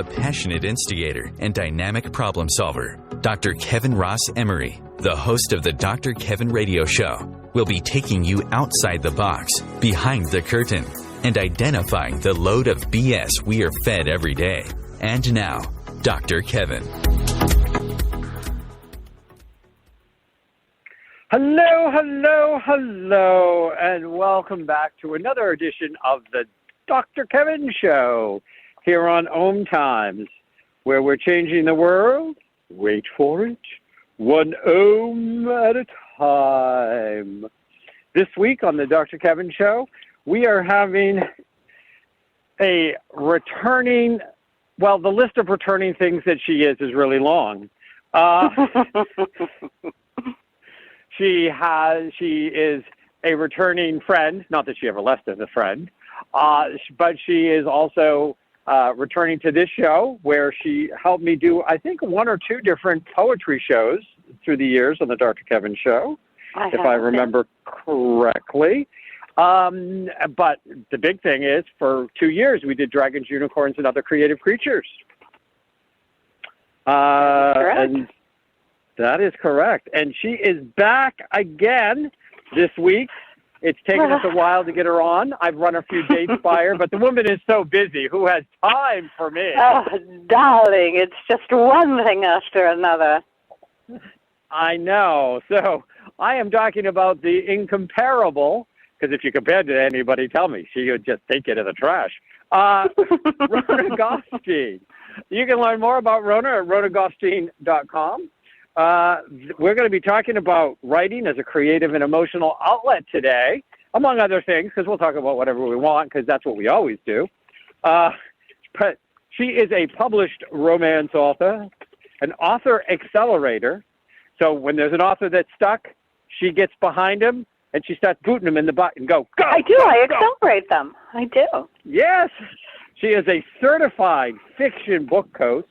a passionate instigator and dynamic problem solver, Dr. Kevin Ross Emery, the host of the Dr. Kevin Radio Show, will be taking you outside the box, behind the curtain, and identifying the load of BS we are fed every day. And now, Dr. Kevin. Hello, and welcome back to another edition of the Dr. Kevin Show here on OMTimes, where we're changing the world, wait for it, one ohm at a time. This week on the Dr. Kevin Show, we are having a returning, well, the list of returning things that she is really long. She is a returning friend, not that she ever left as a friend, but she is also returning to this show where she helped me do, I think, one or two different poetry shows through the years on the Dr. Kevin Show, if I remember correctly. But the big thing is, for 2 years, we did Dragons, Unicorns, and Other Creative Creatures. And that is correct. And she is back again this week. It's taken us a while to get her on. I've run a few dates by her, but the woman is so busy. Who has time for me? Oh, darling, it's just one thing after another. I know. So I am talking about the incomparable, because if you compared to anybody, tell me, she would just take it in the trash. Rona Gofstein. You can learn more about Rona at ronagofstein.com. We're going to be talking about writing as a creative and emotional outlet today, among other things, because we'll talk about whatever we want, because that's what we always do. But she is a published romance author, an author accelerator. So when there's an author that's stuck, she gets behind him and she starts booting him in the butt and go. I do. I accelerate them. I do. Yes. She is a certified fiction book coach,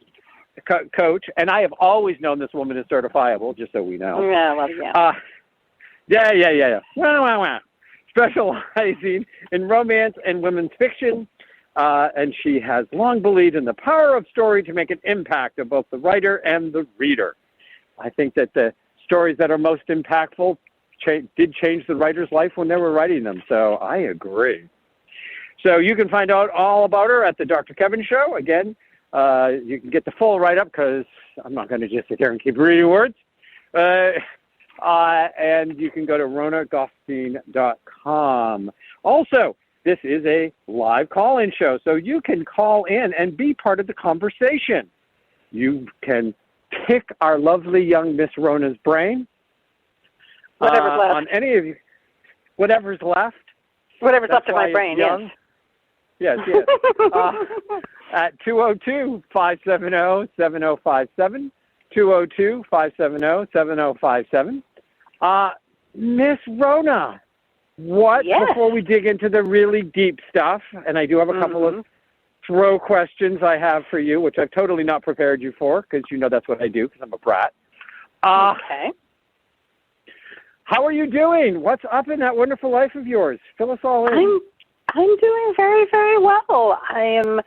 and I have always known this woman is certifiable, just so we know. Yeah, well, yeah. Yeah. Specializing in romance and women's fiction, and she has long believed in the power of story to make an impact of both the writer and the reader. I think that the stories that are most impactful did change the writer's life when they were writing them, so I agree. So you can find out all about her at the Dr. Kevin Show. Again, you can get the full write-up because I'm not going to just sit there and keep reading words. And you can go to ronagofstein.com. Also, this is a live call-in show, so you can call in and be part of the conversation. You can pick our lovely young Miss Rona's brain. Whatever's left. On any of you. Whatever's left. Whatever's left of my brain, yes. Yes. At 202-570-7057, 202-570-7057. Miss Rona, before we dig into the really deep stuff, and I do have a couple of throw questions I have for you, which I've totally not prepared you for, because you know that's what I do, because I'm a brat. Okay. How are you doing? What's up in that wonderful life of yours? Fill us all in. I'm doing very, very well. I am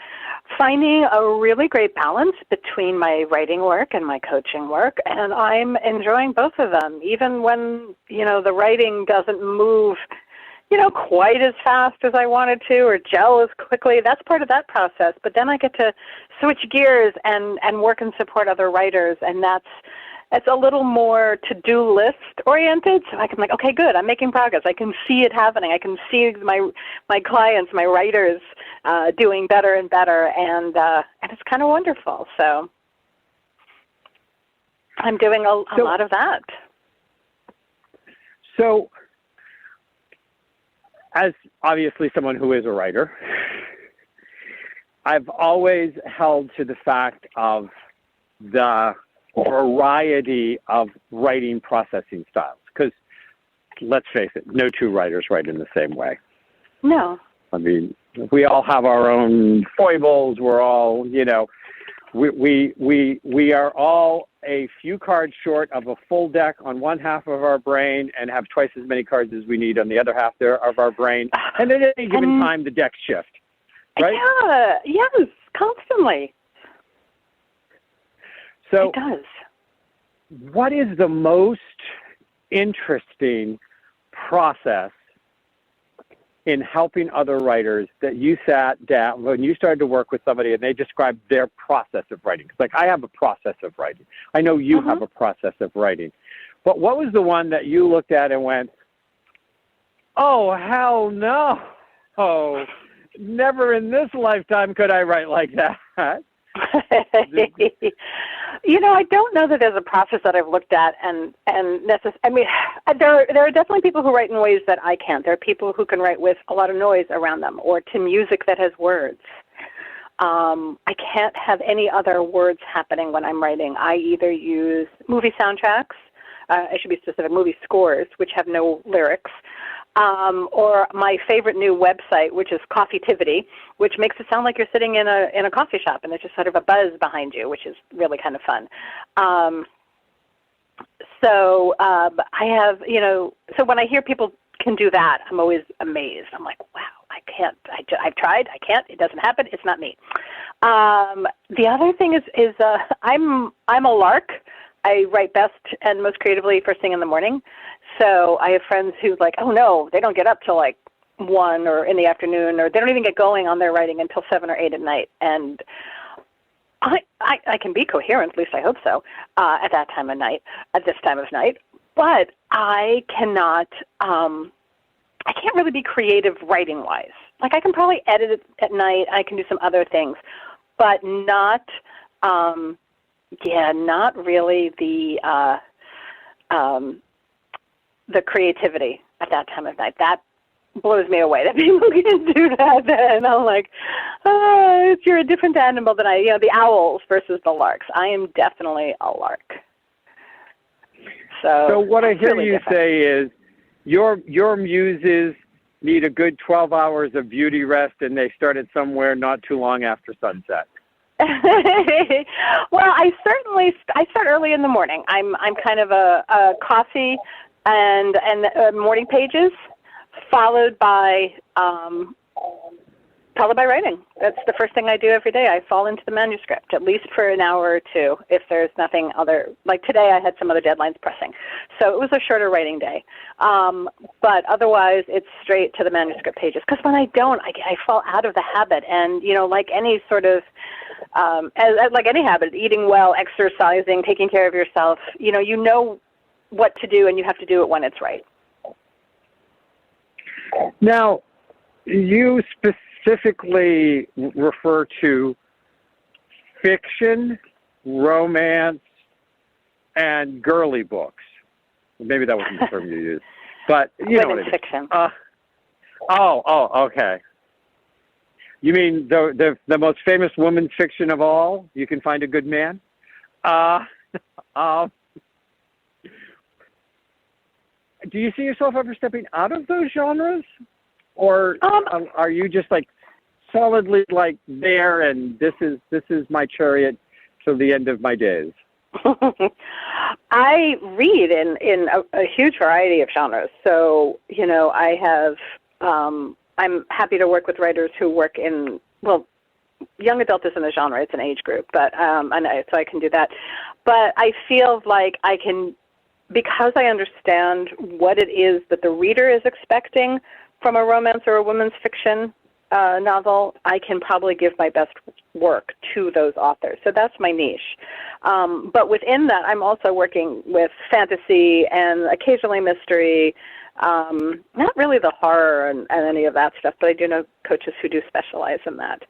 finding a really great balance between my writing work and my coaching work, and I'm enjoying both of them, even when, the writing doesn't move, quite as fast as I wanted to or gel as quickly. That's part of that process. But then I get to switch gears and work and support other writers, and it's a little more to-do list oriented, so I can okay, good, I'm making progress. I can see it happening. I can see my clients, my writers doing better and better, and it's kind of wonderful. So I'm doing a lot of that. So as obviously someone who is a writer, I've always held to the fact of the variety of writing processing styles, because let's face it, no two writers write in the same way. No. I mean, we all have our own foibles. We're all, we are all a few cards short of a full deck on one half of our brain and have twice as many cards as we need on the other half of our brain. And at any given time, the decks shift, right? Yeah, yes, constantly. So it does. what is the most interesting process in helping other writers that you sat down when you started to work with somebody and they described their process of writing? Like, I have a process of writing. I know you have a process of writing. But what was the one that you looked at and went, oh, hell no. Oh, never in this lifetime could I write like that. You know, I don't know that there's a process that I've looked at and I mean, there are definitely people who write in ways that I can't. There are people who can write with a lot of noise around them or to music that has words. I can't have any other words happening when I'm writing. I either use movie soundtracks, I should be specific, movie scores, which have no lyrics, or my favorite new website, which is Coffeetivity, which makes it sound like you're sitting in a coffee shop and there's just sort of a buzz behind you, which is really kind of fun. So I have, you know, so when I hear people can do that, I'm always amazed. I'm like, wow, I can't. I've tried. I can't. It doesn't happen. It's not me. The other thing is I'm a lark. I write best and most creatively first thing in the morning. So I have friends who like, oh no, they don't get up till like 1 or in the afternoon, or they don't even get going on their writing until 7 or 8 at night. And I can be coherent, at least I hope so, at that time of night, at this time of night. But I cannot, I can't really be creative writing-wise. Like I can probably edit it at night. I can do some other things, but not, not really the creativity at that time of night. That blows me away that people can do that. And I'm like, you're a different animal than the owls versus the larks. I am definitely a lark. So what I hear really you different. say is your muses need a good 12 hours of beauty rest, and they started somewhere not too long after sunset. Well, I start early in the morning. I'm kind of a coffee and morning pages, followed by writing. That's the first thing I do every day. I fall into the manuscript, at least for an hour or two, if there's nothing other. Like today, I had some other deadlines pressing, so it was a shorter writing day. But otherwise, it's straight to the manuscript pages. Because when I don't, I fall out of the habit. And like any sort of, like any habit, eating well, exercising, taking care of yourself, you know what to do, and you have to do it when it's right. Now, you specifically refer to fiction, romance, and girly books. Maybe that wasn't the term you used, but you know what I mean. Fiction. Okay. You mean the most famous woman's fiction of all? You Can Find a Good Man. Do you see yourself ever stepping out of those genres? Or are you just like solidly like there, and this is my chariot till the end of my days? I read in a huge variety of genres. So, I have, I'm happy to work with writers who work in, young adult isn't a genre, it's an age group, but so I can do that. But I feel like I can, because I understand what it is that the reader is expecting from a romance or a women's fiction novel, I can probably give my best work to those authors. So that's my niche. But within that, I'm also working with fantasy and occasionally mystery, not really the horror and any of that stuff, but I do know coaches who do specialize in that.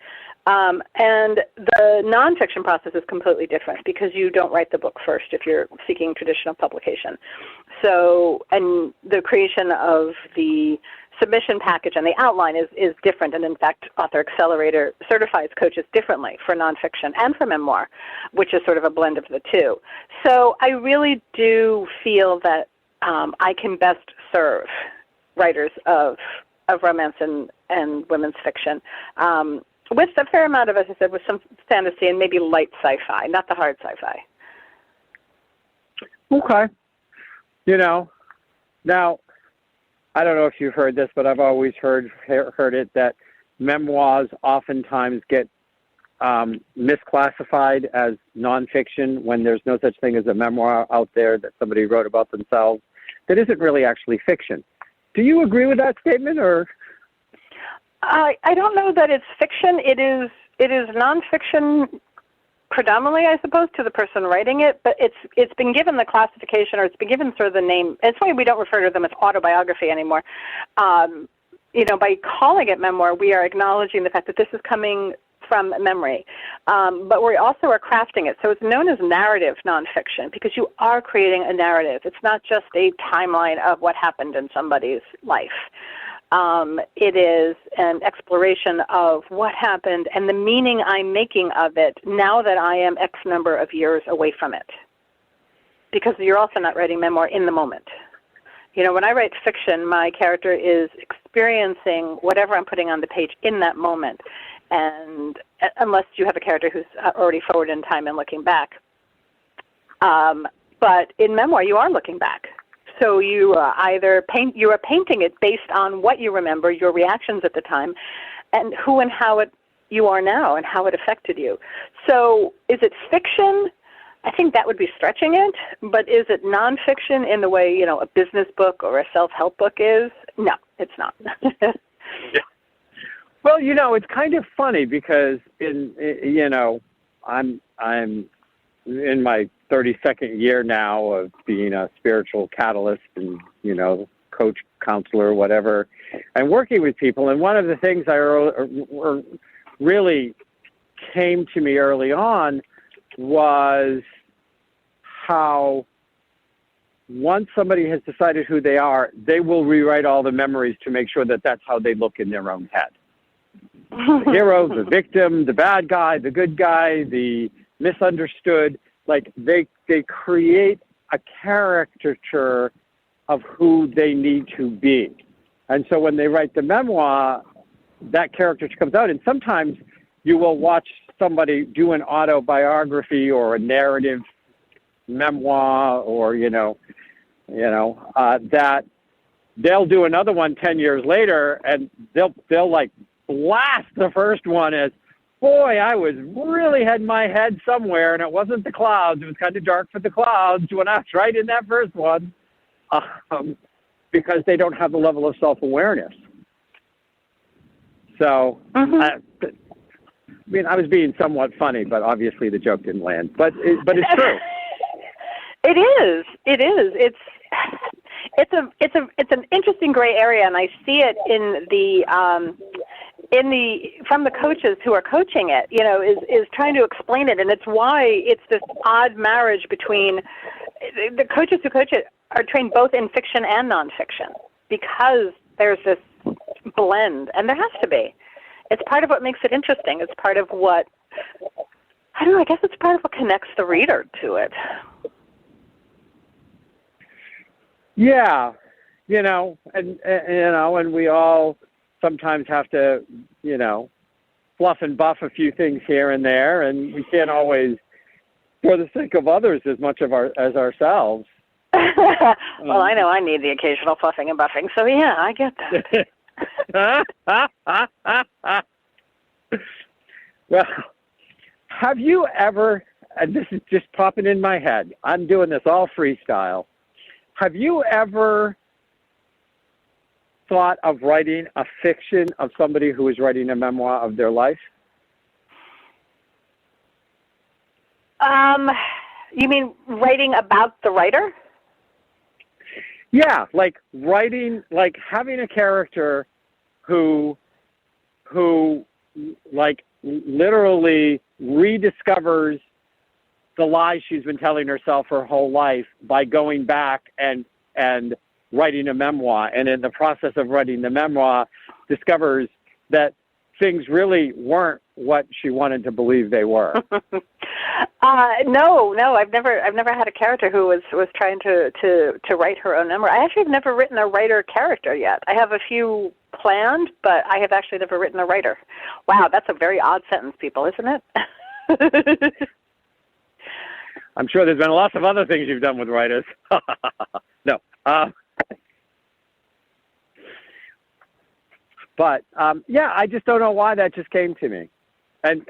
And the nonfiction process is completely different because you don't write the book first if you're seeking traditional publication. So, and the creation of the submission package and the outline is different. And in fact, Author Accelerator certifies coaches differently for nonfiction and for memoir, which is sort of a blend of the two. So I really do feel that I can best serve writers of romance and women's fiction. With a fair amount of, as I said, with some fantasy and maybe light sci-fi, not the hard sci-fi. Okay. Now, I don't know if you've heard this, but I've always heard it that memoirs oftentimes get misclassified as nonfiction when there's no such thing as a memoir out there that somebody wrote about themselves that isn't really actually fiction. Do you agree with that statement, or? I don't know that it's fiction. It is nonfiction predominantly, I suppose, to the person writing it, but it's been given the classification, or it's been given sort of the name. It's why we don't refer to them as autobiography anymore. By calling it memoir, we are acknowledging the fact that this is coming from memory, but we also are crafting it. So it's known as narrative nonfiction because you are creating a narrative. It's not just a timeline of what happened in somebody's life. It is an exploration of what happened and the meaning I'm making of it now that I am X number of years away from it. Because you're also not writing memoir in the moment. When I write fiction, my character is experiencing whatever I'm putting on the page in that moment. And unless you have a character who's already forward in time and looking back. But in memoir, you are looking back. So you you are painting it based on what you remember, your reactions at the time, and who and how you are now and how it affected you. So is it fiction? I think that would be stretching it, but is it nonfiction in the way, a business book or a self-help book is? No, it's not. Yeah. Well, it's kind of funny because I'm in my 32nd year now of being a spiritual catalyst and, coach, counselor, whatever, and working with people. And one of the things I really came to me early on was how once somebody has decided who they are, they will rewrite all the memories to make sure that that's how they look in their own head. The hero, the victim, the bad guy, the good guy, the misunderstood, like they create a caricature of who they need to be. And so when they write the memoir, that caricature comes out. And sometimes you will watch somebody do an autobiography or a narrative memoir or, that they'll do another one 10 years later and they'll like blast the first one as, boy, I was really had my head somewhere and it wasn't the clouds. It was kind of dark for the clouds when I was writing that first one, because they don't have the level of self-awareness. So, I was being somewhat funny, but obviously the joke didn't land. But it's true. It is. It's an interesting gray area, and I see it from the coaches who are coaching it. Is trying to explain it, and it's why it's this odd marriage between the coaches who coach it are trained both in fiction and nonfiction because there's this blend, and there has to be. It's part of what makes it interesting. It's part of what I guess it's part of what connects the reader to it. Yeah, and we all sometimes have to, fluff and buff a few things here and there, and we can't always, for the sake of others, as much as ourselves. Well, I know I need the occasional fluffing and buffing, so yeah, I get that. Well, have you ever, and this is just popping in my head, I'm doing this all freestyle, have you ever thought of writing a fiction of somebody who is writing a memoir of their life? You mean writing about the writer? Yeah, like writing, like having a character who like literally rediscovers the lies she's been telling herself her whole life by going back and writing a memoir, and in the process of writing the memoir discovers that things really weren't what she wanted to believe they were. No, I've never had a character who was trying to write her own memoir. I actually have never written a writer character yet. I have a few planned, but I have actually never written a writer. Wow, that's a very odd sentence, people, isn't it? I'm sure there's been lots of other things you've done with writers. No. But, yeah, I just don't know why that just came to me. And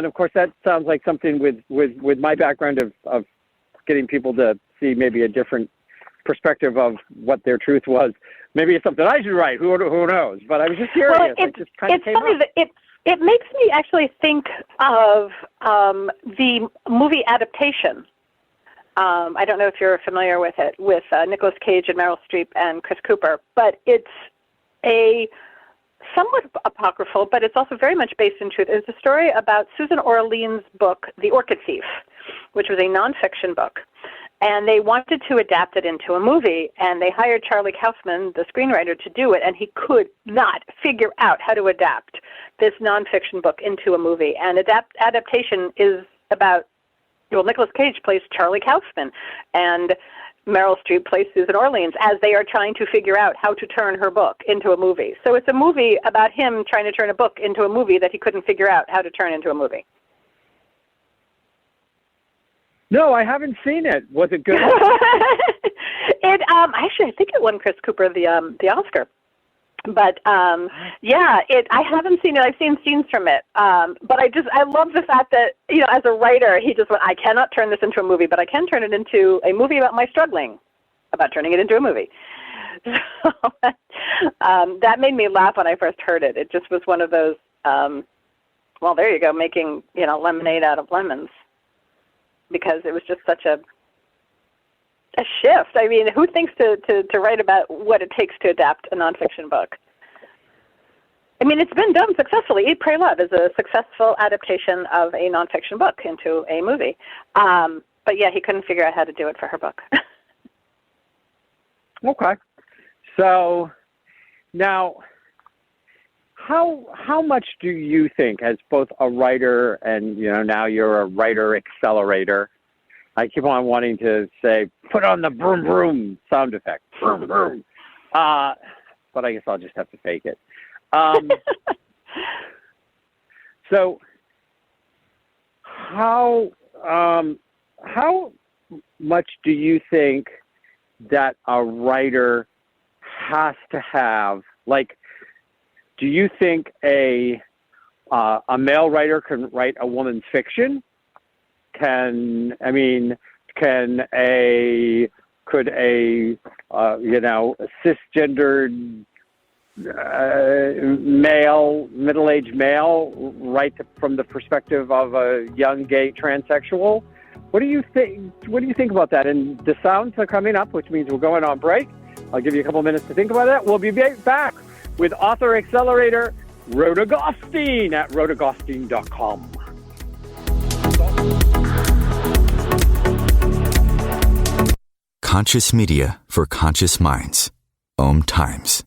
of course that sounds like something with my background of getting people to see maybe a different perspective of what their truth was. Maybe it's something I should write. Who knows? But I was just curious. Well, it's funny that it makes me actually think of the movie Adaptation. I don't know if you're familiar with it, with Nicolas Cage and Meryl Streep and Chris Cooper, but it's a somewhat apocryphal, but it's also very much based in truth. It's a story about Susan Orlean's book, The Orchid Thief, which was a nonfiction book. And they wanted to adapt it into a movie, and they hired Charlie Kaufman, the screenwriter, to do it, and he could not figure out how to adapt this nonfiction book into a movie. And Adaptation is about, Nicolas Cage plays Charlie Kaufman, and Meryl Streep plays Susan Orleans as they are trying to figure out how to turn her book into a movie. So it's a movie about him trying to turn a book into a movie that he couldn't figure out how to turn into a movie. No, I haven't seen it. Was it good? Actually, I think it won Chris Cooper the Oscar. But I haven't seen it. I've seen scenes from it. But I love the fact that, as a writer, he just went, I cannot turn this into a movie, but I can turn it into a movie about my struggling about turning it into a movie. So that made me laugh when I first heard it. It just was one of those, well, there you go, making, lemonade out of lemons. Because it was just such a shift. I mean, who thinks to write about what it takes to adapt a nonfiction book? I mean, it's been done successfully. Eat, Pray, Love is a successful adaptation of a nonfiction book into a movie. But yeah, he couldn't figure out how to do it for her book. Okay. So now, how much do you think, as both a writer and, now you're a writer accelerator, I keep on wanting to say, put on the vroom vroom sound effect, vroom vroom. But I guess I'll just have to fake it. So how much do you think that a writer has to have, like, do you think a male writer can write a woman's fiction? Could a cisgendered male, middle-aged male write from the perspective of a young gay transsexual? What do you think? What do you think about that? And the sounds are coming up, which means we're going on break. I'll give you a couple minutes to think about that. We'll be back with Author Accelerator, Rona Gofstein at ronagofstein.com. Conscious media for conscious minds. OMTimes.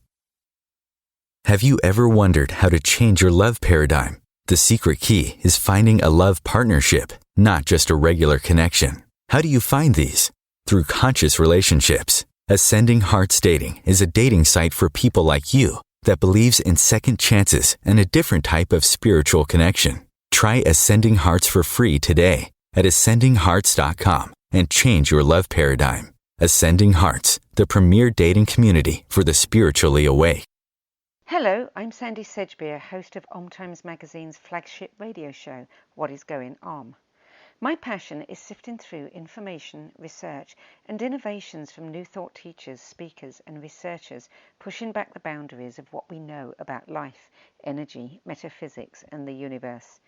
Have you ever wondered how to change your love paradigm? The secret key is finding a love partnership, not just a regular connection. How do you find these? Through conscious relationships. Ascending Hearts Dating is a dating site for people like you that believes in second chances and a different type of spiritual connection. Try Ascending Hearts for free today at ascendinghearts.com and change your love paradigm. Ascending Hearts, the premier dating community for the spiritually awake. Hello, I'm Sandy Sedgbeer, host of OMTimes magazine's flagship radio show, What is Going On? My passion is sifting through information, research, and innovations from new thought teachers, speakers, and researchers, pushing back the boundaries of what we know about life, energy, metaphysics, and the universe.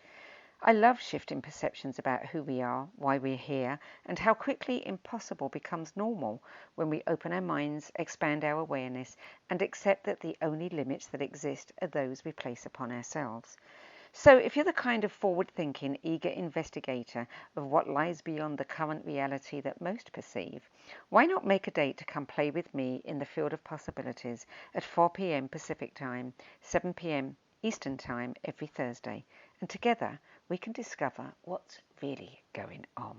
I love shifting perceptions about who we are, why we're here, and how quickly impossible becomes normal when we open our minds, expand our awareness, and accept that the only limits that exist are those we place upon ourselves. So if you're the kind of forward-thinking, eager investigator of what lies beyond the current reality that most perceive, why not make a date to come play with me in the field of possibilities at 4 p.m. Pacific Time, 7 p.m. Eastern Time every Thursday, and together we can discover what's really going on.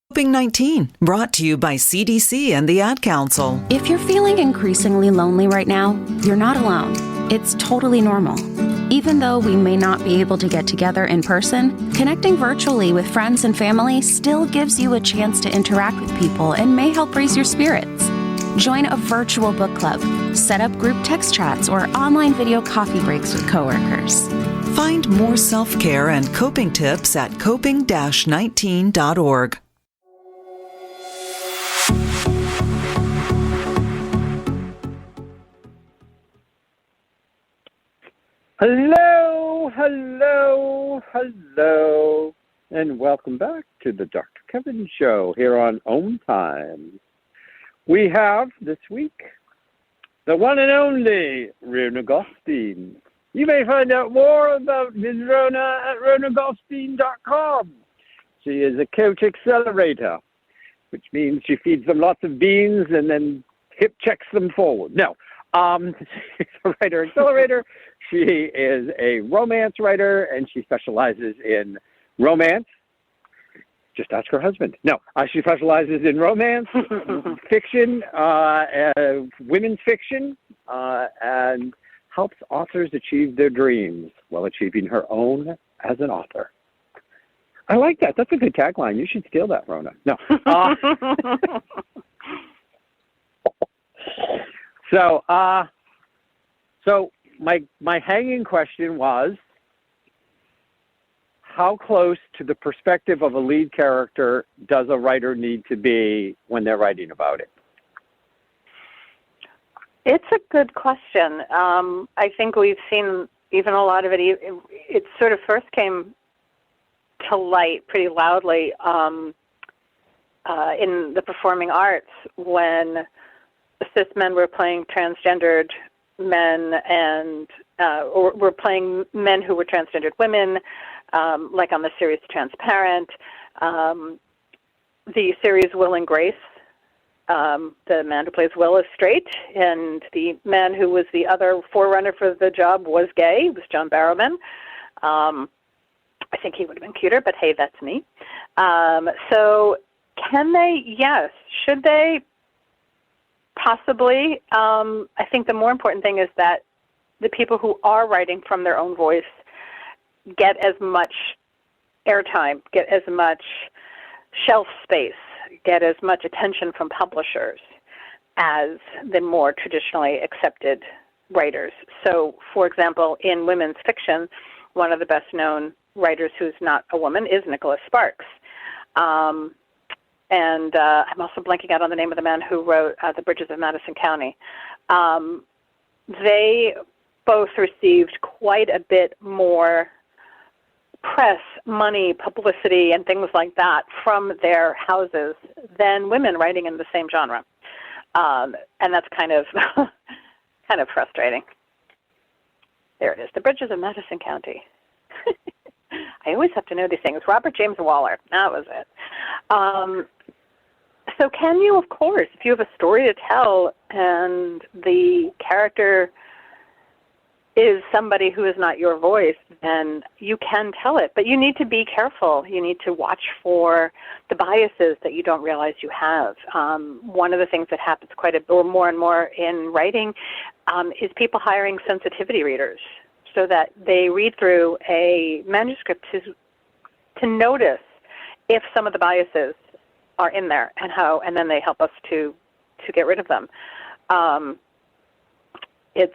Coping-19, brought to you by CDC and the Ad Council. If you're feeling increasingly lonely right now, you're not alone. It's totally normal. Even though we may not be able to get together in person, connecting virtually with friends and family still gives you a chance to interact with people and may help raise your spirits. Join a virtual book club, set up group text chats, or online video coffee breaks with coworkers. Find more self-care and coping tips at coping-19.org. Hello, hello, hello, and welcome back to the Dr. Kevin Show here on OMTimes. We have this week the one and only Rona Gofstein. You may find out more about Ms. Rona at ronagofstein.com. She is a coach accelerator, which means she feeds them lots of beans and then hip checks them forward. No, she's a writer accelerator. She is a romance writer, and she specializes in romance. Just ask her husband. No, she specializes in romance, fiction, women's fiction, and helps authors achieve their dreams while achieving her own as an author. I like that. That's a good tagline. You should steal that, Rona. No. So my hanging question was, how close to the perspective of a lead character does a writer need to be when they're writing about it? It's a good question. I think we've seen even a lot of it. It sort of first came to light pretty loudly in the performing arts when cis men were playing transgendered men and or were playing men who were transgendered women, like on the series Transparent, the series Will and Grace. The man who plays Will is straight, and the man who was the other forerunner for the job was gay. It was John Barrowman. I think he would have been cuter, but hey, that's me. So can they? Yes. Should they? Possibly. I think the more important thing is that the people who are writing from their own voice get as much airtime, get as much shelf space, get as much attention from publishers as the more traditionally accepted writers. So, for example, in women's fiction, one of the best-known writers who's not a woman is Nicholas Sparks. And I'm also blanking out on the name of the man who wrote The Bridges of Madison County. They both received quite a bit more press, money, publicity, and things like that from their houses than women writing in the same genre. And that's kind of kind of frustrating. There it is, The Bridges of Madison County. I always have to know these things. Robert James Waller, that was it. So can you, of course, if you have a story to tell and the character is somebody who is not your voice, then you can tell it. But you need to be careful. You need to watch for the biases that you don't realize you have. One of the things that happens quite a bit, or more and more in writing, is people hiring sensitivity readers so that they read through a manuscript to notice if some of the biases are in there and then they help us to get rid of them. It's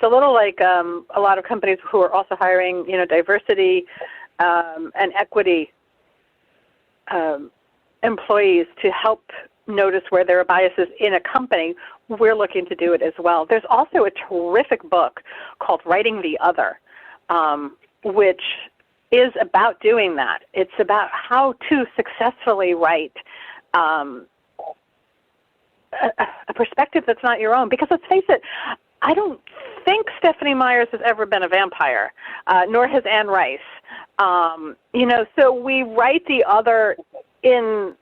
a little like a lot of companies who are also hiring, diversity and equity employees to help notice where there are biases in a company. We're looking to do it as well. There's also a terrific book called Writing the Other, which is about doing that. It's about how to successfully write a perspective that's not your own. Because let's face it, I don't think Stephanie Myers has ever been a vampire, nor has Anne Rice. So we write the other in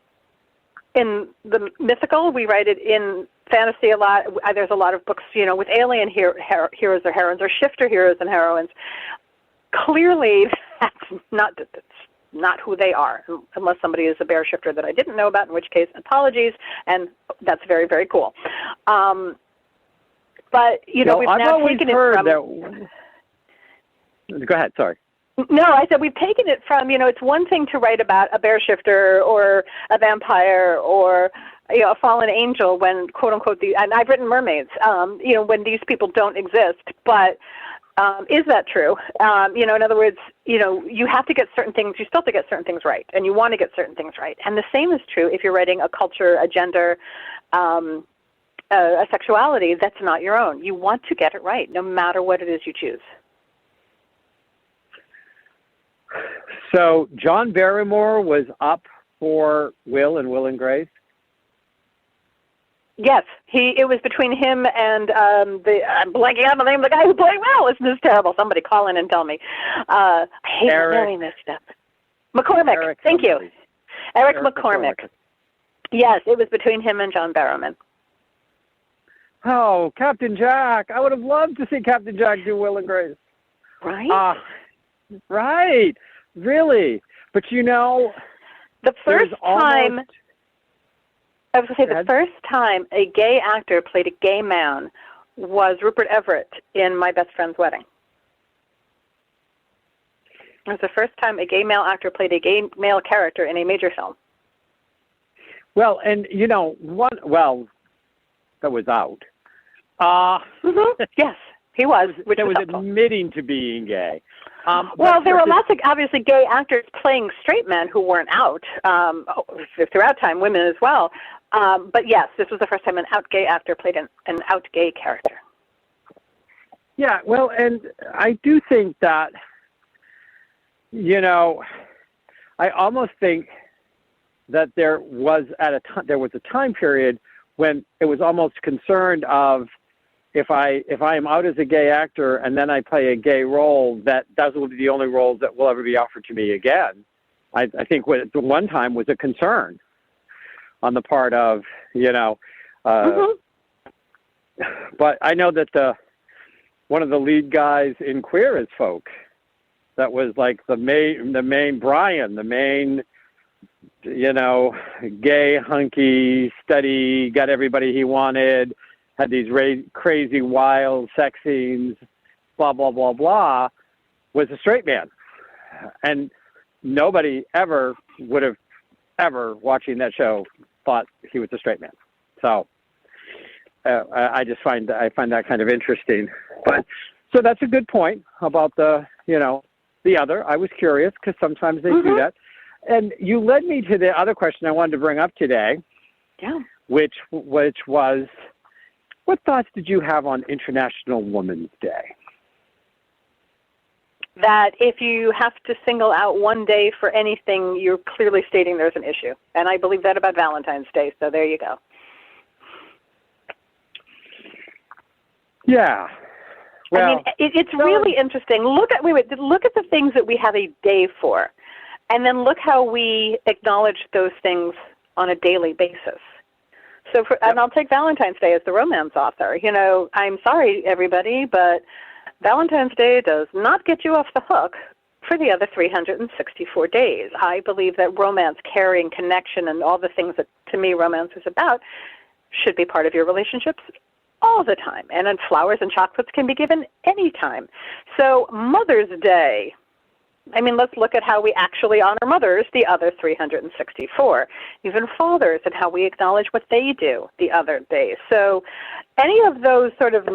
the mythical. We write it in fantasy a lot. There's a lot of books, with alien heroes or heroines, or shifter heroes and heroines. Clearly, that's not who they are, unless somebody is a bear shifter that I didn't know about, in which case, apologies, and that's very, very cool. But, we've now taken it from... Go ahead, sorry. No, I said we've taken it from, it's one thing to write about a bear shifter or a vampire or, a fallen angel when, quote unquote, and I've written mermaids, when these people don't exist. But Is that true? In other words, you have to get certain things, you still have to get certain things right, and you want to get certain things right. And the same is true if you're writing a culture, a gender, a sexuality that's not your own. You want to get it right, no matter what it is you choose. So John Barrymore was up for Will and Will and Grace? Yes, it was between him and I'm blanking on the name of the guy who played Will. Isn't this terrible? Somebody call in and tell me. I hate knowing this stuff. McCormick, thank you. Eric McCormick. Yes, it was between him and John Barrowman. Oh, Captain Jack. I would have loved to see Captain Jack do Will and Grace. Right? Right. Really. But the first time... I was going to say, the first time a gay actor played a gay man was Rupert Everett in My Best Friend's Wedding. It was the first time a gay male actor played a gay male character in a major film. Well, and, that was out. Yes, he was. That was admitting to being gay. There were lots of, obviously, gay actors playing straight men who weren't out, throughout time, women as well. But yes, this was the first time an out gay actor played an out gay character. Yeah, well, and I do think that, I almost think that there was a time period when it was almost concerned of, if I am out as a gay actor and then I play a gay role, that those will be the only roles that will ever be offered to me again. I think at one time was a concern on the part of, but I know that one of the lead guys in Queer as Folk, that was like the main Brian, the main, gay, hunky, steady, got everybody he wanted, had these crazy, wild sex scenes, blah, blah, blah, blah, was a straight man. And nobody ever would have watching that show thought he was a straight man. So I find that kind of interesting. But so that's a good point about the other. I was curious because sometimes they do that. And you led me to the other question I wanted to bring up today. Yeah. Which was, what thoughts did you have on International Women's Day? That if you have to single out one day for anything, you're clearly stating there's an issue. And I believe that about Valentine's Day, so there you go. Yeah. Well, I mean, it's really interesting. Look at the things that we have a day for, and then look how we acknowledge those things on a daily basis. So, and I'll take Valentine's Day as the romance author. I'm sorry, everybody, but Valentine's Day does not get you off the hook for the other 364 days. I believe that romance, caring, connection, and all the things that, to me, romance is about should be part of your relationships all the time. And then flowers and chocolates can be given anytime. So Mother's Day, I mean, let's look at how we actually honor mothers the other 364. Even fathers and how we acknowledge what they do the other days. So any of those sort of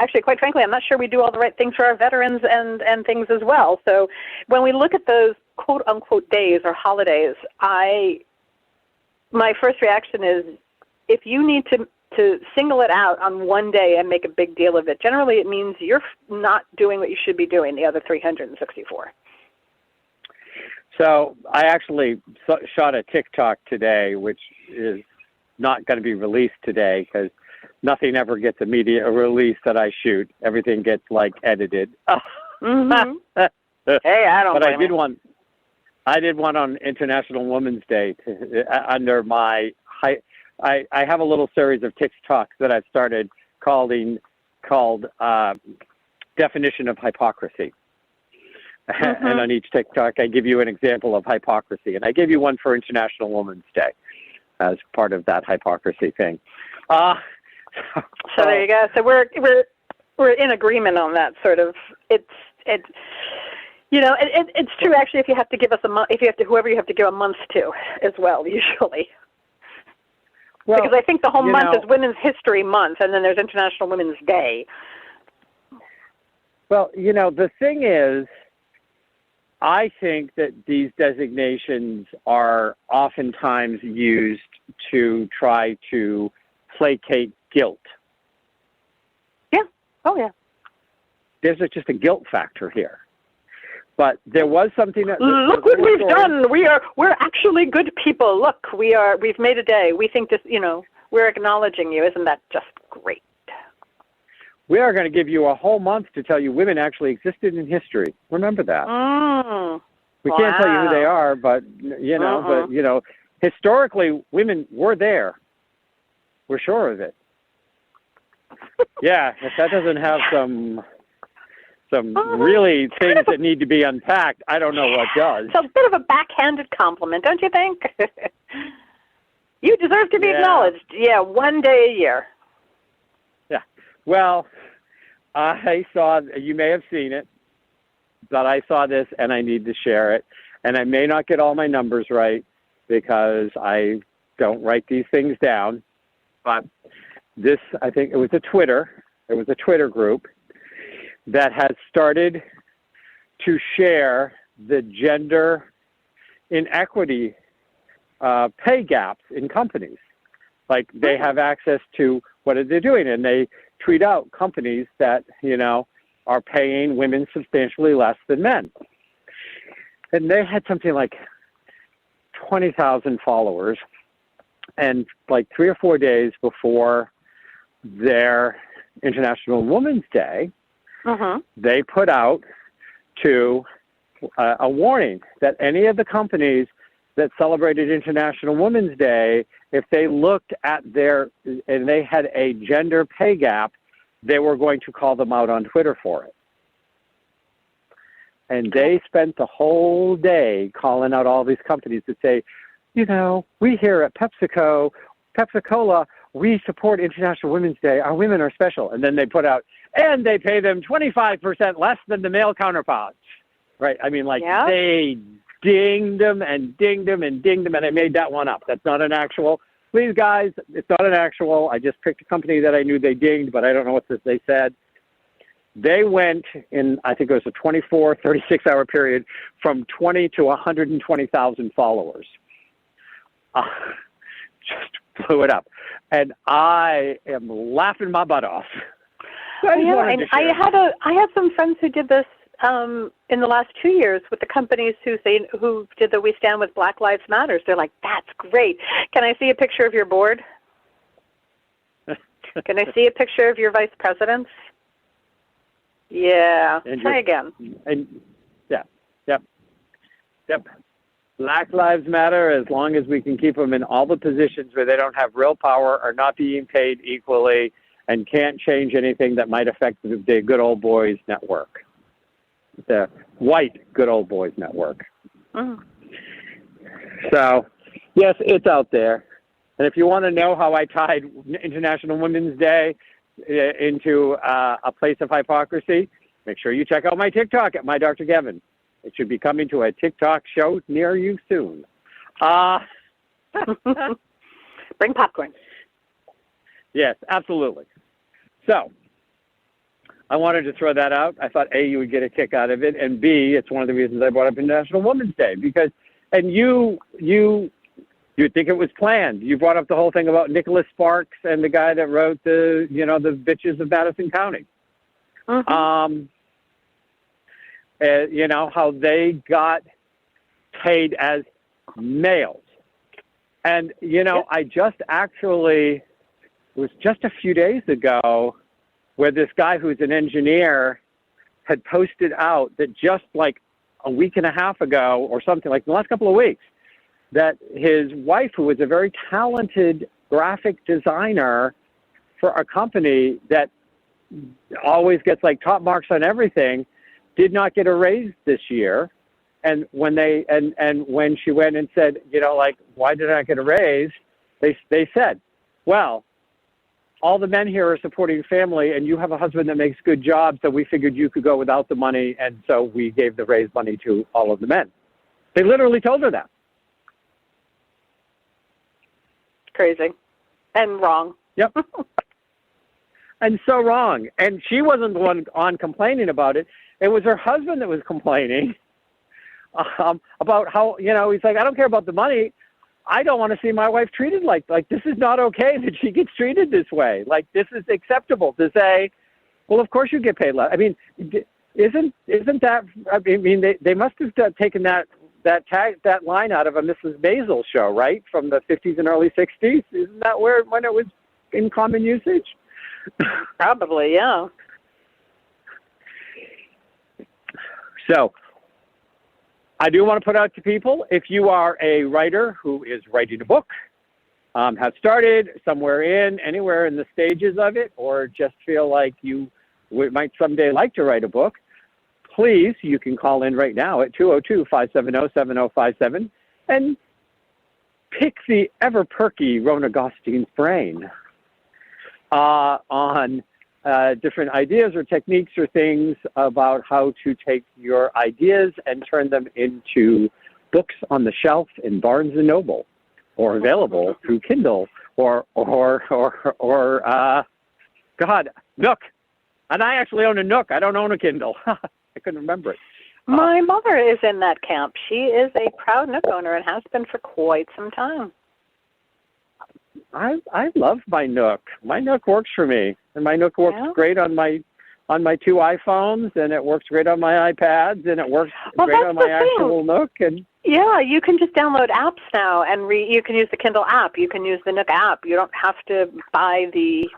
actually, quite frankly, I'm not sure we do all the right things for our veterans and things as well. So when we look at those quote-unquote days or holidays, my first reaction is, if you need to single it out on one day and make a big deal of it, generally it means you're not doing what you should be doing the other 364. So I actually shot a TikTok today, which is not going to be released today because nothing ever gets immediate release that I shoot. Everything gets edited. Mm-hmm. Hey, I don't. But blame I did one on International Women's Day under my I have a little series of TikToks that I've started called Definition of Hypocrisy. Mm-hmm. And on each TikTok, I give you an example of hypocrisy. And I gave you one for International Women's Day as part of that hypocrisy thing. So there you go. So we're in agreement on that sort of. It's true actually. If you have to give us whoever you have to give a month to as well, usually. Well, because I think the whole month is Women's History Month, and then there's International Women's Day. Well, the thing is, I think that these designations are oftentimes used to try to placate guilt. Yeah. Oh, yeah. There's just a guilt factor here. But there was something that... Look what we've done. We're actually good people. Look, we've made a day. We think this, we're acknowledging you. Isn't that just great? We are going to give you a whole month to tell you women actually existed in history. Remember that. We can't tell you who they are, but, historically, women were there. We're sure of it. Yeah, if that doesn't have some really things that need to be unpacked, I don't know what does. It's a bit of a backhanded compliment, don't you think? You deserve to be acknowledged. Yeah, one day a year. Yeah. Well, I saw, you may have seen it, but I saw this and I need to share it. And I may not get all my numbers right because I don't write these things down. But this, I think it was a Twitter group that has started to share the gender inequity pay gaps in companies. Like they have access to what are they doing, and they tweet out companies that, are paying women substantially less than men. And they had something like 20,000 followers, and like 3 or 4 days before their International Women's Day, they put out a warning that any of the companies that celebrated International Women's Day, if they looked at and they had a gender pay gap, they were going to call them out on Twitter for it. And they spent the whole day calling out all these companies that say, we here at Pepsi-Cola, we support International Women's Day. Our women are special. And then they put out, and they pay them 25% less than the male counterparts. Right? I mean, they dinged them and dinged them and dinged them, and I made that one up. That's not an actual. Please, guys, it's not an actual. I just picked a company that I knew they dinged, but I don't know what they said. They went in, I think it was a 24, 36-hour period, from 20 to 120,000 followers. Just blew it up. And I am laughing my butt off. I had some friends who did this in the last 2 years with the companies who did the We Stand with Black Lives Matter. They're like, that's great. Can I see a picture of your board? Can I see a picture of your vice presidents? Yeah. Try again. And yep. Black Lives Matter, as long as we can keep them in all the positions where they don't have real power, are not being paid equally, and can't change anything that might affect the good old boys network. The white good old boys network. So, yes, it's out there. And if you want to know how I tied International Women's Day into a place of hypocrisy, make sure you check out my TikTok at My Dr. Kevin. It should be coming to a TikTok show near you soon. Bring popcorn. Yes, absolutely. So, I wanted to throw that out. I thought, A, you would get a kick out of it, and B, it's one of the reasons I brought up International Women's Day, because, and you think it was planned. You brought up the whole thing about Nicholas Sparks and the guy that wrote the Bitches of Madison County. How they got paid as males. And, I just actually, it was just a few days ago where this guy who's an engineer had posted out that just like a week and a half ago or something, like the last couple of weeks, that his wife, who was a very talented graphic designer for a company that always gets like top marks on everything, did not get a raise this year. And when when she went and said, why did I not get a raise? They said, well, all the men here are supporting family, and you have a husband that makes good jobs, so we figured you could go without the money, and so we gave the raise money to all of the men. They literally told her that. Crazy. And wrong. Yep. And so wrong. And she wasn't the one on complaining about it. It was her husband that was complaining about how, he's like, I don't care about the money. I don't want to see my wife treated like this is not okay that she gets treated this way. Like, this is acceptable to say, well, of course you get paid less. I mean, isn't that, I mean, they must have taken that line out of a Mrs. Maisel show, right? From the 50s and early 60s. Isn't that when it was in common usage? Probably, yeah. So I do want to put out to people, if you are a writer who is writing a book, have started anywhere in the stages of it, or just feel like you might someday like to write a book, please, you can call in right now at 202-570-7057 and pick the ever-perky Rona Gofstein's brain on different ideas or techniques or things about how to take your ideas and turn them into books on the shelf in Barnes & Noble, or available through Kindle or Nook. And I actually own a Nook. I don't own a Kindle. I couldn't remember it. My mother is in that camp. She is a proud Nook owner and has been for quite some time. I love my Nook. My Nook works for me, and my Nook works great on my 2 iPhones, and it works great on my iPads, and it works great on my actual Nook. And yeah, you can just download apps now, and you can use the Kindle app. You can use the Nook app. You don't have to buy the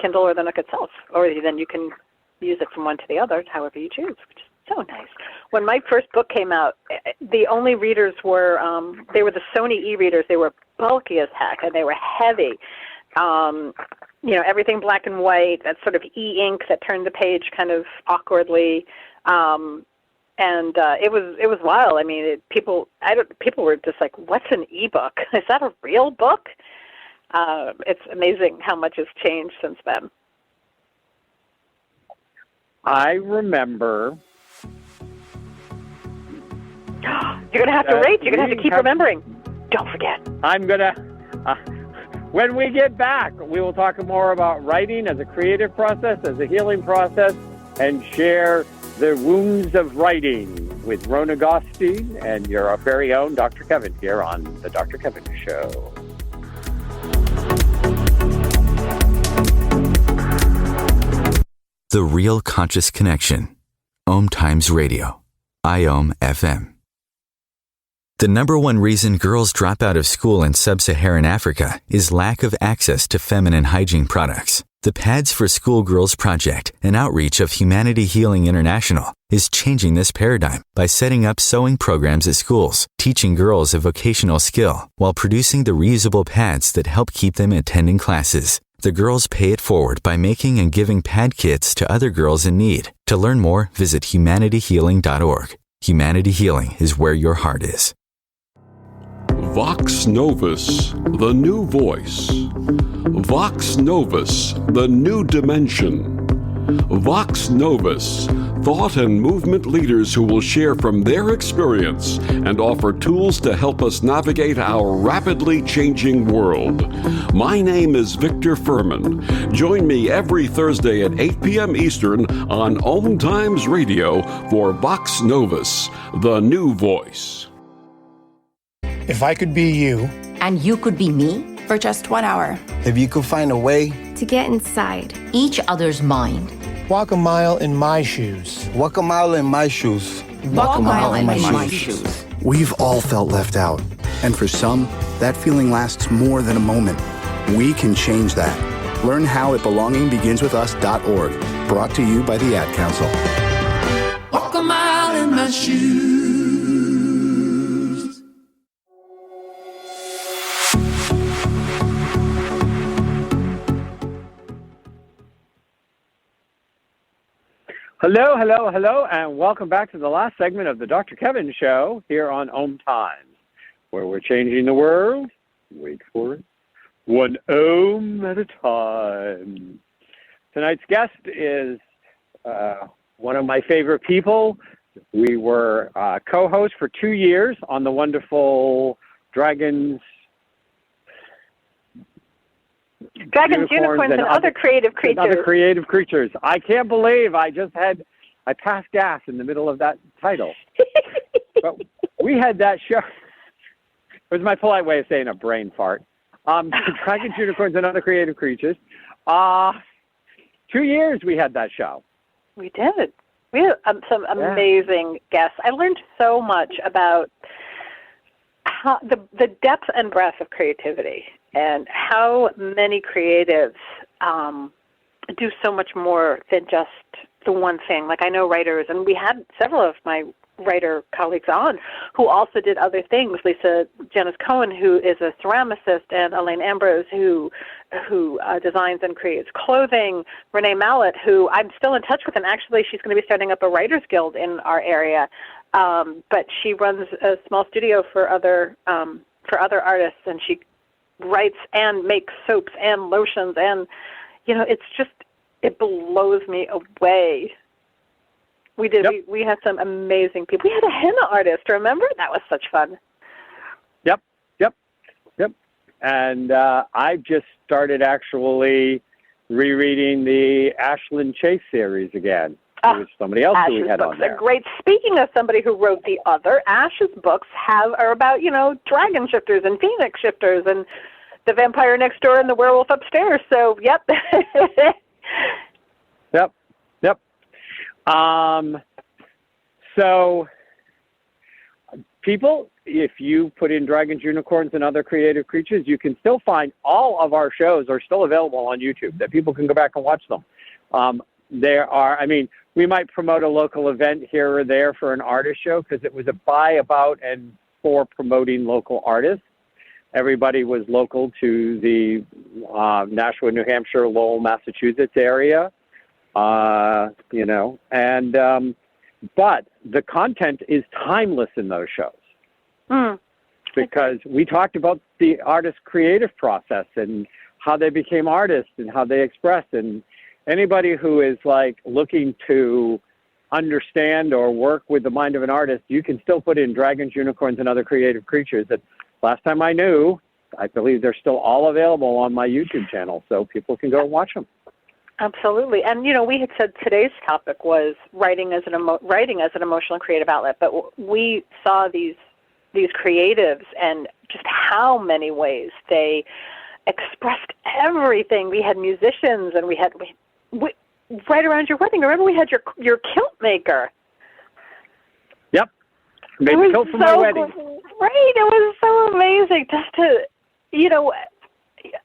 Kindle or the Nook itself, or then you can use it from one to the other, however you choose, which is so nice. When my first book came out, the only readers were they were the Sony e-readers. They were bulky as heck, and they were heavy. Everything black and white, that sort of e-ink that turned the page kind of awkwardly. And it was wild. I mean, people were just like, "What's an e-book? Is that a real book?" It's amazing how much has changed since then. I remember. You're gonna have to rate. You're gonna have to keep remembering. Don't forget. I'm gonna. When we get back, we will talk more about writing as a creative process, as a healing process, and share the wounds of writing with Rona Gofstein and your very own Dr. Kevin here on The Dr. Kevin Show. The Real Conscious Connection. OMTimes Radio. IOM FM. The number one reason girls drop out of school in sub-Saharan Africa is lack of access to feminine hygiene products. The Pads for Schoolgirls Project, an outreach of Humanity Healing International, is changing this paradigm by setting up sewing programs at schools, teaching girls a vocational skill, while producing the reusable pads that help keep them attending classes. The girls pay it forward by making and giving pad kits to other girls in need. To learn more, visit humanityhealing.org. Humanity Healing is where your heart is. Vox Novus, the new voice. Vox Novus, the new dimension. Vox Novus, thought and movement leaders who will share from their experience and offer tools to help us navigate our rapidly changing world. My name is Victor Furman. Join me every Thursday at 8 p.m. Eastern on OMTimes Radio for Vox Novus, the new voice. If I could be you, and you could be me, for just 1 hour. If you could find a way to get inside each other's mind. Walk a mile in my shoes. Walk a mile in my shoes. Walk a mile in my shoes. We've all felt left out. And for some, that feeling lasts more than a moment. We can change that. Learn how at belongingbeginswithus.org. Brought to you by the Ad Council. Walk a mile in my shoes. Hello, hello, hello, and welcome back to the last segment of the Dr. Kevin Show here on OMTimes, where we're changing the world, wait for it, one ohm at a time. Tonight's guest is one of my favorite people. We were co-hosts for 2 years on the wonderful Dragons Dragons, unicorns, and other creative creatures. And other creative creatures. I can't believe I passed gas in the middle of that title. But we had that show. It was my polite way of saying a brain fart. Dragons, unicorns, and other creative creatures. 2 years we had that show. We did. We had some amazing guests. I learned so much about how the depth and breadth of creativity and how many creatives do so much more than just the one thing. Like I know writers, and we had several of my writer colleagues on who also did other things. Lisa Janice Cohen, who is a ceramicist, and Elaine Ambrose, who designs and creates clothing. Renee Mallett, who I'm still in touch with, and actually she's going to be starting up a writers guild in our area. But she runs a small studio for other artists, and she writes and makes soaps and lotions, and it blows me away. We did. Yep. We had some amazing people. We had a henna artist, remember? That was such fun. Yep. And I just started actually rereading the Ashland Chase series again. It was somebody else who we had on there. Great. Speaking of somebody who wrote the other, Ash's books are about, dragon shifters and phoenix shifters and the vampire next door and the werewolf upstairs. So, yep. Yep. So people, if you put in dragons, unicorns, and other creative creatures, you can still find all of our shows are still available on YouTube, that people can go back and watch them. We might promote a local event here or there for an artist show because it was about and for promoting local artists. Everybody was local to the Nashua, New Hampshire, Lowell, Massachusetts area. But the content is timeless in those shows because we talked about the artist's creative process and how they became artists and how they expressed. And anybody who is looking to understand or work with the mind of an artist, you can still put in dragons, unicorns, and other creative creatures. That last time I knew, I believe they're still all available on my YouTube channel, so people can go and watch them. Absolutely. And, we had said today's topic was writing as an emotional and creative outlet, but we saw these creatives and just how many ways they expressed everything. We had musicians, and we right around your wedding, remember we had your kilt maker. Yep. Made the kilt for my wedding. Great. It was so amazing just to,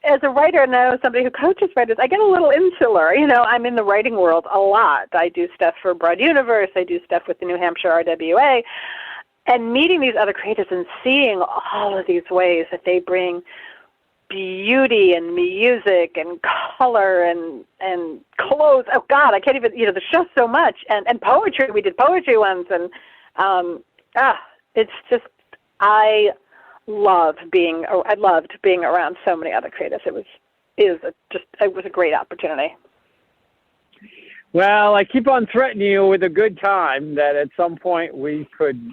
as a writer, and now as somebody who coaches writers, I get a little insular. I'm in the writing world a lot. I do stuff for Broad Universe. I do stuff with the New Hampshire RWA. And meeting these other creatives and seeing all of these ways that they bring beauty and music and color and clothes. Oh, God, I can't even, there's just so much. And poetry. We did poetry once. And it's just, I loved being around so many other creatives. It was a great opportunity. Well, I keep on threatening you with a good time that at some point we could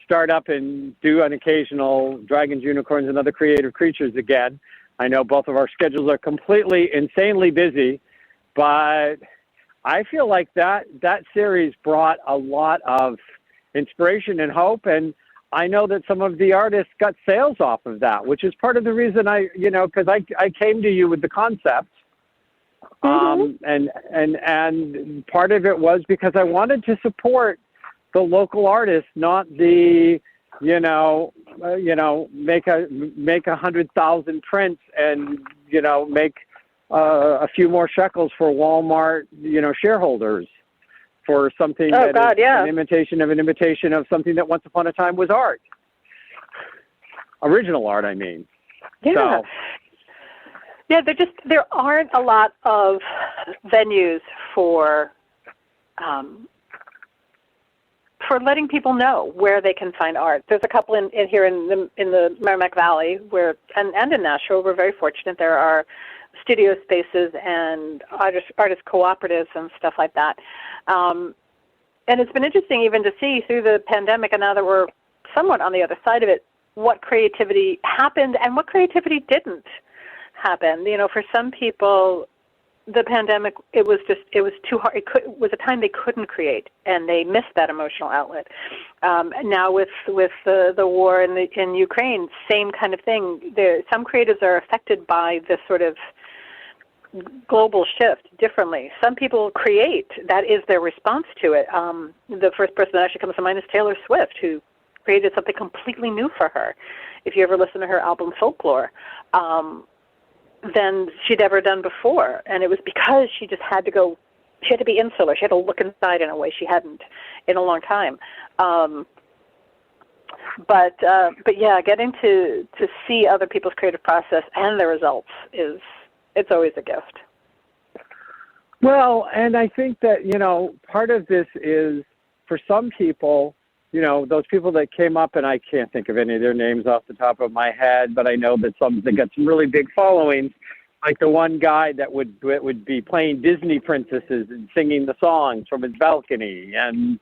start up and do an occasional dragons, unicorns, and other creative creatures again. I know both of our schedules are completely insanely busy, but I feel like that series brought a lot of inspiration and hope, and I know that some of the artists got sales off of that, which is part of the reason because I came to you with the concept. And part of it was because I wanted to support the local artists, not the, make 100,000 prints and, make a few more shekels for Walmart, shareholders for something an imitation of something that once upon a time was art. Original art, I mean. Yeah. So, yeah, there aren't a lot of venues for letting people know where they can find art. There's a couple in here in the Merrimack Valley and in Nashua. We're very fortunate. There are studio spaces and artist cooperatives and stuff like that. And it's been interesting even to see through the pandemic, and now that we're somewhat on the other side of it, what creativity happened and what creativity didn't. happen. You know, for some people, the pandemic, it was too hard. It was a time they couldn't create, and they missed that emotional outlet. Now with the war in Ukraine, same kind of thing. Some creatives are affected by this sort of global shift differently. Some people create. That is their response to it. The first person that actually comes to mind is Taylor Swift, who created something completely new for her. If you ever listen to her album Folklore, than she'd ever done before. And it was because she just had to go, she had to be insular. She had to look inside in a way she hadn't in a long time. But yeah, getting to see other people's creative process and the results it's always a gift. Well, and I think that, you know, part of this is for some people, you know, those people that came up, and I can't think of any of their names off the top of my head, but I know that they got some really big followings, like the one guy that would be playing Disney princesses and singing the songs from his balcony, and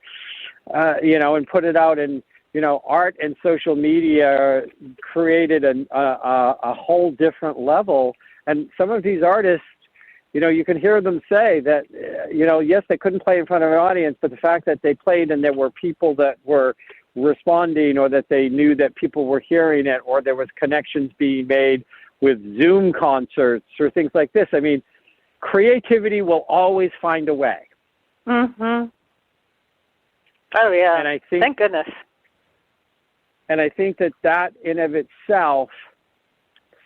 you know, and put it out. And you know, art and social media created a whole different level. And some of these artists, you know, you can hear them say that, you know, yes, they couldn't play in front of an audience, but the fact that they played and there were people that were responding, or that they knew that people were hearing it, or there was connections being made with Zoom concerts or things like this. I mean, creativity will always find a way. Mm-hmm. Oh, yeah. And I think, thank goodness. And I think that in of itself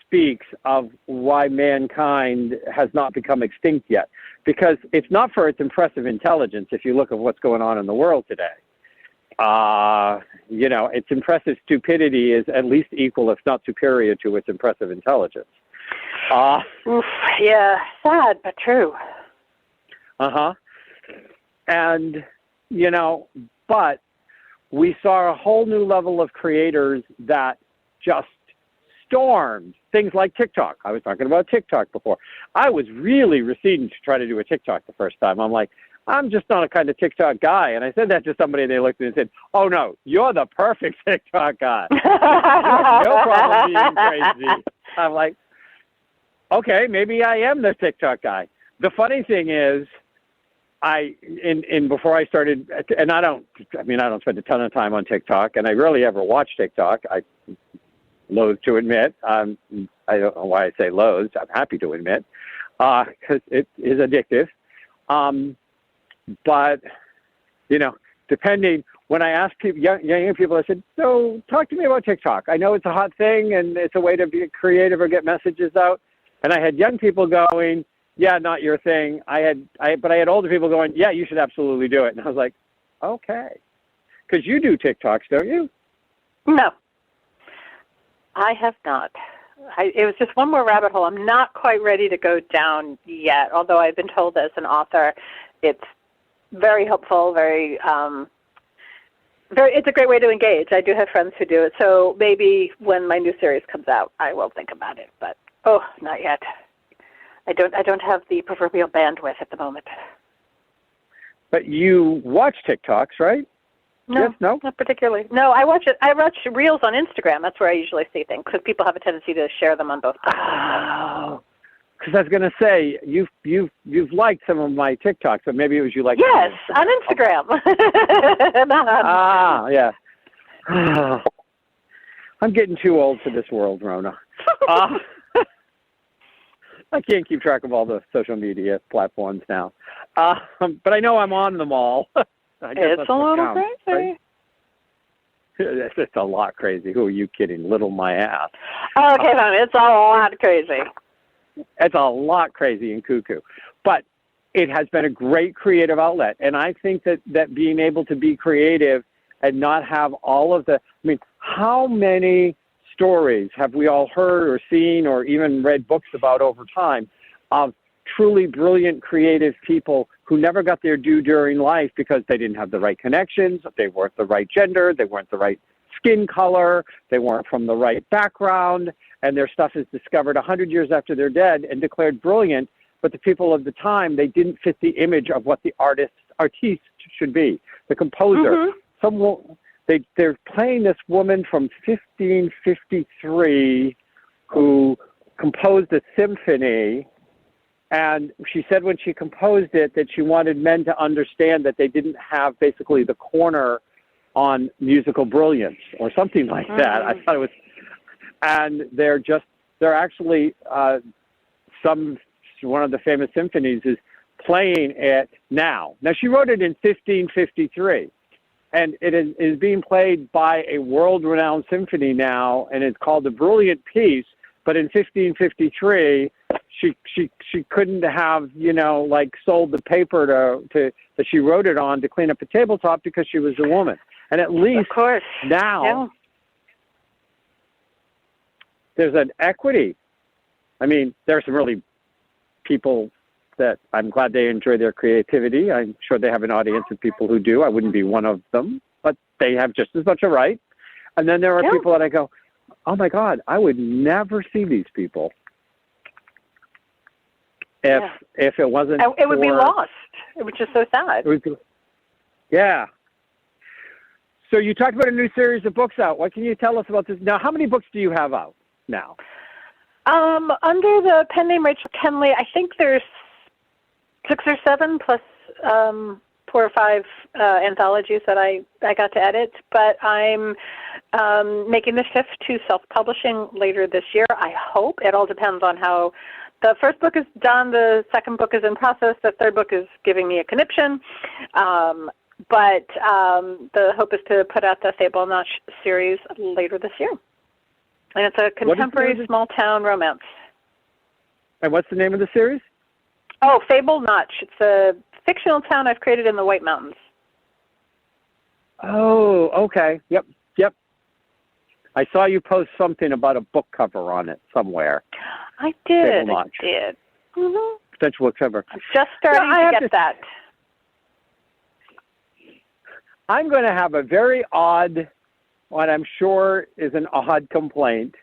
speaks of why mankind has not become extinct yet, because it's not for its impressive intelligence. If you look at what's going on in the world today, you know, its impressive stupidity is at least equal, if not superior, to its impressive intelligence. Oof, yeah, sad but true. And you know, but we saw a whole new level of creators that just stormed things like TikTok. I was talking about TikTok before. I was really receding to try to do a TikTok the first time. I'm like, I'm just not a kind of TikTok guy. And I said that to somebody, and they looked at me and said, oh, no, you're the perfect TikTok guy. No problem being crazy. I'm like, okay, maybe I am the TikTok guy. The funny thing is, before I started, and I don't spend a ton of time on TikTok, and I rarely ever watch TikTok. I loathe to admit. I don't know why I say loathe. I'm happy to admit, because it is addictive. But, you know, depending, when I ask people, young people, I said, so talk to me about TikTok. I know it's a hot thing and it's a way to be creative or get messages out. And I had young people going, yeah, not your thing. But I had older people going, yeah, you should absolutely do it. And I was like, okay. Because you do TikToks, don't you? No. I have not. It was just one more rabbit hole. I'm not quite ready to go down yet, although I've been told as an author it's very helpful, it's a great way to engage. I do have friends who do it, so maybe when my new series comes out, I will think about it, but not yet. I don't have the proverbial bandwidth at the moment. But you watch TikToks, right? No, yes, no, not particularly. No, I watch Reels on Instagram. That's where I usually see things, because people have a tendency to share them on both platforms. Oh, because I was going to say you've liked some of my TikToks, but maybe it was you like. Yes, on Instagram. Yeah. I'm getting too old for this world, Rona. I can't keep track of all the social media platforms now, but I know I'm on them all. I guess it's a little crazy. Right? It's just a lot crazy. Who are you kidding? Little my ass. Oh, okay, it's a lot crazy. It's a lot crazy and cuckoo. But it has been a great creative outlet. And I think that being able to be creative and not have all of how many stories have we all heard or seen or even read books about over time of truly brilliant creative people who never got their due during life because they didn't have the right connections, they weren't the right gender, they weren't the right skin color, they weren't from the right background, and their stuff is discovered 100 years after they're dead and declared brilliant, but the people of the time, they didn't fit the image of what the artiste should be. The composer, they're playing this woman from 1553 who composed a symphony, and she said when she composed it that she wanted men to understand that they didn't have basically the corner on musical brilliance or something like that. I thought it was, and they're actually one of the famous symphonies is playing it now. Now, she wrote it in 1553, and it is being played by a world-renowned symphony now, and it's called The Brilliant Piece. But in 1553, she couldn't have, sold the paper to that she wrote it on to clean up the tabletop because she was a woman. And at least of course. now there's an equity. I mean, there's some really people that I'm glad they enjoy their creativity. I'm sure they have an audience of people who do. I wouldn't be one of them, but they have just as much a right. And then there are people that I go, oh my God, I would never see these people if it wasn't. It would be lost, which is so sad. Yeah. So you talked about a new series of books out. What can you tell us about this? Now, how many books do you have out now? Under the pen name Rachel Kenley, I think there's 6 or 7 plus 4 or 5 anthologies that I got to edit. But I'm making the shift to self-publishing later this year, I hope. It all depends on how the first book is done, the second book is in process, the third book is giving me a conniption. But the hope is to put out the Fable Notch series later this year. And it's a contemporary small-town romance. And what's the name of the series? Oh, Fable Notch. It's a fictional town I've created in the White Mountains. Oh, okay. Yep. I saw you post something about a book cover on it somewhere. I did. Mm-hmm. Potential book cover. I'm just starting to get that. I'm going to have a very odd, what I'm sure is an odd complaint,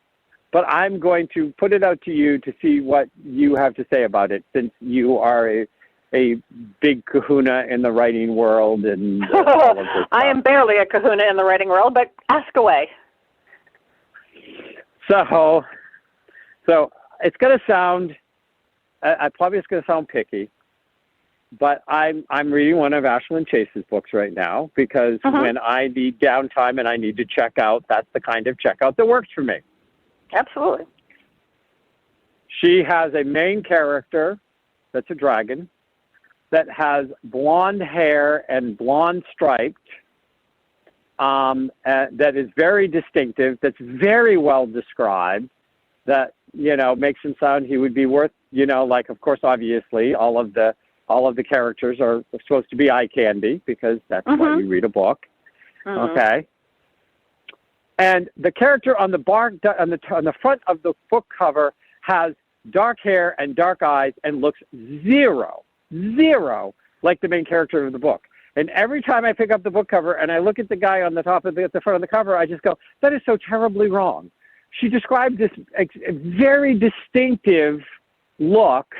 but I'm going to put it out to you to see what you have to say about it, since you are a big kahuna in the writing world and all of this stuff. I am barely a kahuna in the writing world, but ask away. So it's going to sound, it's going to sound picky, but I'm reading one of Ashlyn Chase's books right now because when I need downtime and I need to check out, that's the kind of checkout that works for me. Absolutely. She has a main character that's a dragon that has blonde hair and blonde striped, that is very distinctive, that's very well described, that, makes him sound he would be worth, of course, obviously, all of the characters are supposed to be eye candy because that's why you read a book. Okay. And the character on the front of the book cover has dark hair and dark eyes and looks zero like the main character of the book. And every time I pick up the book cover and I look at the guy on the top of at the front of the cover, I just go, that is so terribly wrong. She described this very distinctive look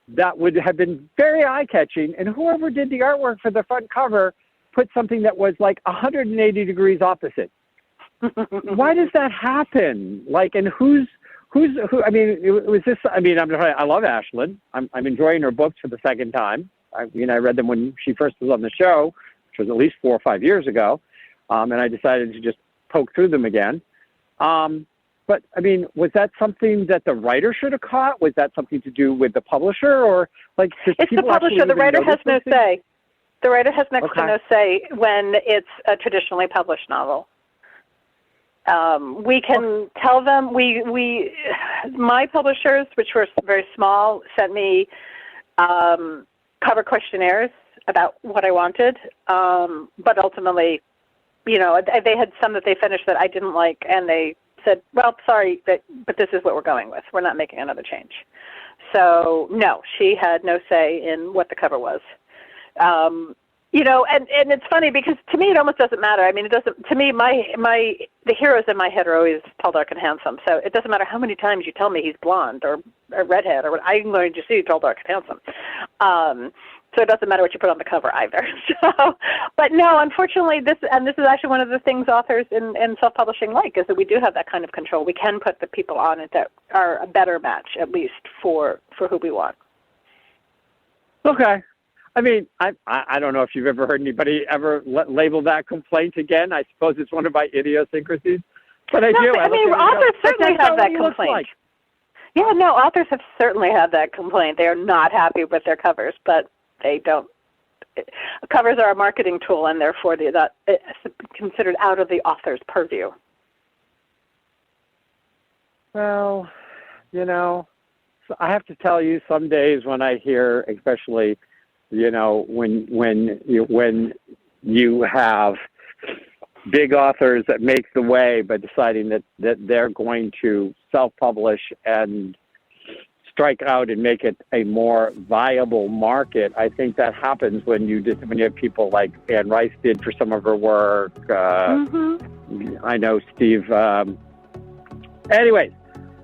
that would have been very eye-catching, and whoever did the artwork for the front cover put something that was like 180 degrees opposite. Why does that happen? And who? I mean, was this? I mean, I love Ashlyn. I'm enjoying her books for the second time. I read them when she first was on the show, which was at least 4 or 5 years ago, and I decided to just poke through them again. But, I mean, was that something that the writer should have caught? Was that something to do with the publisher? Or, it's the publisher. The writer has no say. The writer has next to no say when it's a traditionally published novel. We can tell them, my publishers, which were very small, sent me cover questionnaires about what I wanted. But ultimately, they had some that they finished that I didn't like, and they said, well, sorry, but this is what we're going with. We're not making another change. So, no, she had no say in what the cover was. And it's funny because to me it almost doesn't matter. I mean, it doesn't. To me, the heroes in my head are always tall, dark, and handsome. So it doesn't matter how many times you tell me he's blonde or a redhead or what. I'm going to see tall, dark, and handsome. So it doesn't matter what you put on the cover either. So, but no, unfortunately, this is actually one of the things authors in self-publishing like, is that we do have that kind of control. We can put the people on it that are a better match, at least for who we want. Okay. I mean, I don't know if you've ever heard anybody ever label that complaint again. I suppose it's one of my idiosyncrasies, but I do. I mean, authors certainly have that complaint. Like. Yeah, no, authors have certainly had that complaint. They are not happy with their covers, but they don't. Covers are a marketing tool, and therefore that it's considered out of the author's purview. Well, so I have to tell you, some days when I hear, especially, when you have big authors that make the way by deciding that they're going to self-publish and strike out and make it a more viable market. I think that happens when you have people like Anne Rice did for some of her work. I know Steve. Anyways,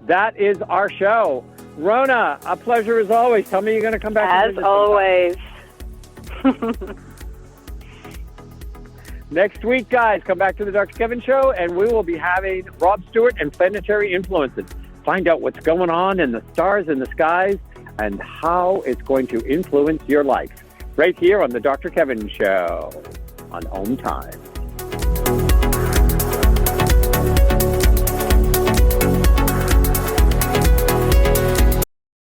that is our show. Rona, a pleasure as always. Tell me you're going to come back. As always. Next week, guys, come back to the Dr. Kevin Show, and we will be having Rob Stewart and Planetary Influences. Find out what's going on in the stars in the skies and how it's going to influence your life. Right here on the Dr. Kevin Show on OMTimes.